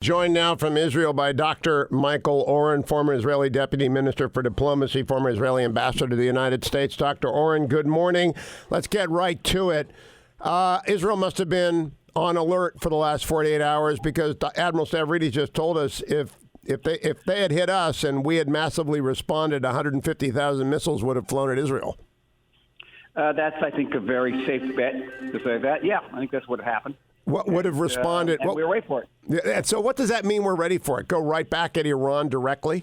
Joined now from Israel by Dr. Michael Oren, former Israeli Deputy Minister for Diplomacy, former Israeli Ambassador to the United States. Dr. Oren, good morning. Let's get right to it. Israel must have been on alert for the last 48 hours because Admiral Stavridis just told us if they had hit us and we had massively responded, 150,000 missiles would have flown at Israel. That's, I think, a very safe bet to say that. Yeah, I think that's what happened. What would have responded? And we're ready for it. Yeah, so what does that mean we're ready for it? Go right back at Iran directly?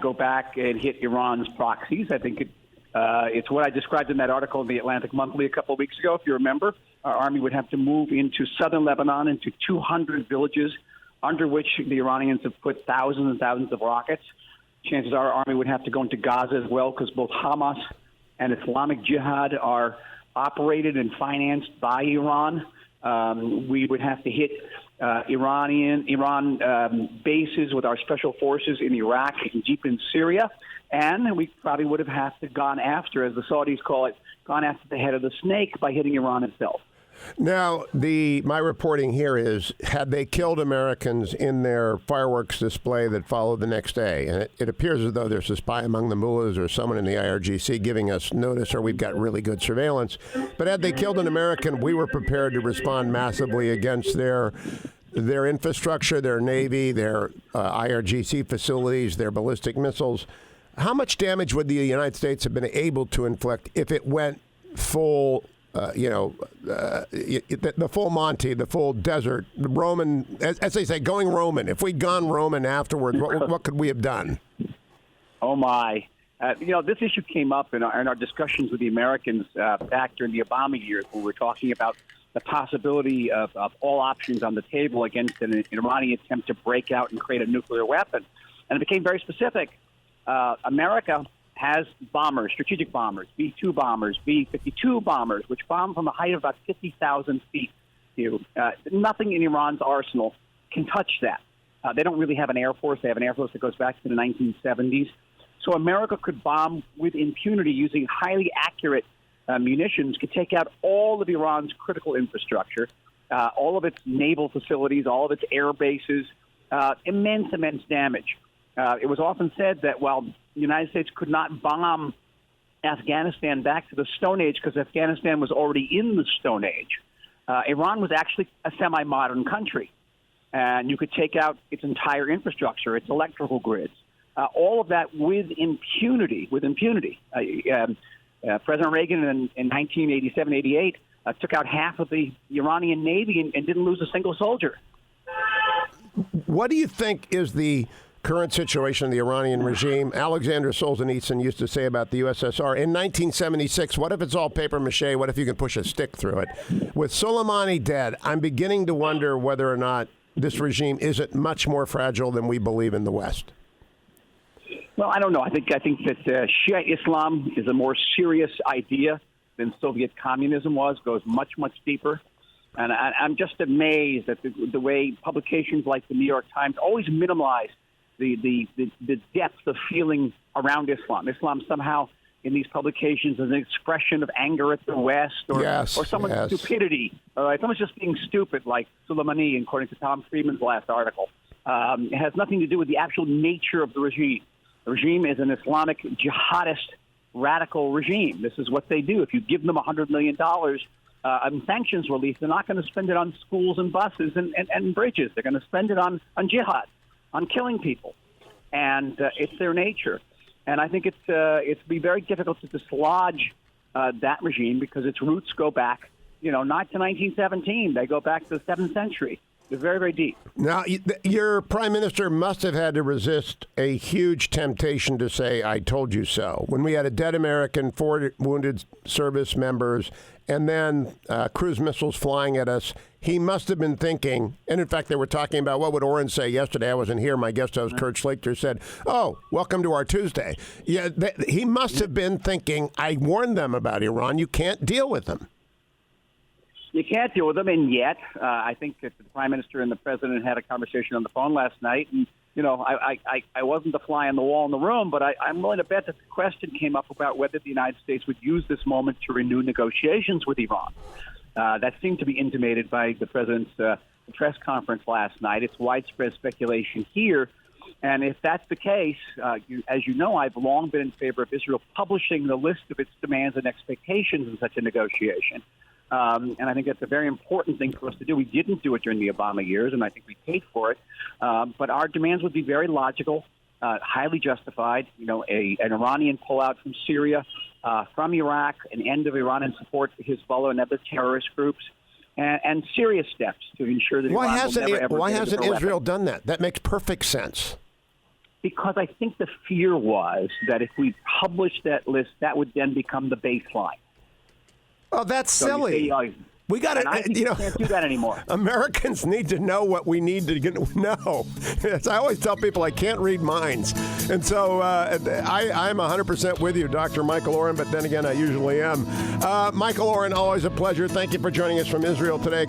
Go back and hit Iran's proxies. I think it's what I described in that article in the Atlantic Monthly a couple of weeks ago. If you remember, our army would have to move into southern Lebanon, into 200 villages, under which the Iranians have put thousands and thousands of rockets. Chances are our army would have to go into Gaza as well, because both Hamas and Islamic Jihad are operated and financed by Iran. We would have to hit Iran bases with our special forces in Iraq and deep in Syria. And we probably would have had to gone after, as the Saudis call it, gone after the head of the snake by hitting Iran itself. Now, my reporting here is, had they killed Americans in their fireworks display that followed the next day, and it appears as though there's a spy among the mullahs or someone in the IRGC giving us notice, or we've got really good surveillance, but had they killed an American, we were prepared to respond massively against their infrastructure, their Navy, their IRGC facilities, their ballistic missiles. How much damage would the United States have been able to inflict if it went full the full Monty, the full desert, the Roman, as they say, going Roman? If we'd gone Roman afterwards, what could we have done? Oh, my. This issue came up in our discussions with the Americans back during the Obama years, when we were talking about the possibility of all options on the table against an Iranian attempt to break out and create a nuclear weapon. And it became very specific. America has bombers, strategic bombers, B-2 bombers, B-52 bombers, which bomb from a height of about 50,000 feet. Nothing in Iran's arsenal can touch that. They don't really have an air force. They have an air force that goes back to the 1970s. So America could bomb with impunity using highly accurate munitions, could take out all of Iran's critical infrastructure, all of its naval facilities, all of its air bases, immense damage. It was often said that while the United States could not bomb Afghanistan back to the Stone Age because Afghanistan was already in the Stone Age, Iran was actually a semi-modern country. And you could take out its entire infrastructure, its electrical grids, all of that with impunity. President Reagan in 1987-88 took out half of the Iranian Navy and didn't lose a single soldier. What do you think is the current situation of the Iranian regime? Alexander Solzhenitsyn used to say about the USSR in 1976, what if it's all paper mache? What if you can push a stick through it? With Soleimani dead, I'm beginning to wonder whether or not this regime isn't much more fragile than we believe in the West. Well, I don't know. I think that Shia Islam is a more serious idea than Soviet communism was, goes much deeper. And I'm just amazed at the way publications like the New York Times always minimize the depth of feeling around Islam. Islam somehow in these publications is an expression of anger at the West or someone's stupidity. Someone's just being stupid, like Soleimani, according to Tom Friedman's last article. It has nothing to do with the actual nature of the regime. The regime is an Islamic jihadist radical regime. This is what they do. If you give them $100 million on sanctions relief, they're not going to spend it on schools and buses and bridges. They're going to spend it on jihad, on killing people, and it's their nature. And I think it's be very difficult to dislodge that regime because its roots go back, not to 1917. They go back to the 7th century. They're very, very deep. Now, your prime minister must have had to resist a huge temptation to say, I told you so. When we had a dead American, 4 wounded service members, and then cruise missiles flying at us, he must have been thinking, and in fact, they were talking about, what would Oren say yesterday? I wasn't here. My guest host, Kurt Schlachter, said, oh, welcome to our Tuesday. Yeah, he must have been thinking, I warned them about Iran. You can't deal with them. You can't deal with them, and yet I think that the prime minister and the president had a conversation on the phone last night, and I wasn't the fly on the wall in the room, but I'm willing to bet that the question came up about whether the United States would use this moment to renew negotiations with Iran. That seemed to be intimated by the president's the press conference last night. It's widespread speculation here. And if that's the case, as you know, I've long been in favor of Israel publishing the list of its demands and expectations in such a negotiation. And I think that's a very important thing for us to do. We didn't do it during the Obama years, and I think we paid for it. But our demands would be very logical, highly justified. An Iranian pullout from Syria, from Iraq, an end of Iranian support for Hezbollah and other terrorist groups, and serious steps to ensure that why Iran will never, ever why get a hasn't nuclear Israel weapon. done that? That makes perfect sense. Because I think the fear was that if we published that list, that would then become the baseline. Oh, that's So silly. We got to, you can't do that anymore. Americans need to know what we need to know. As I always tell people, I can't read minds. And so I'm 100% with you, Dr. Michael Oren, but then again, I usually am. Michael Oren, always a pleasure. Thank you for joining us from Israel today.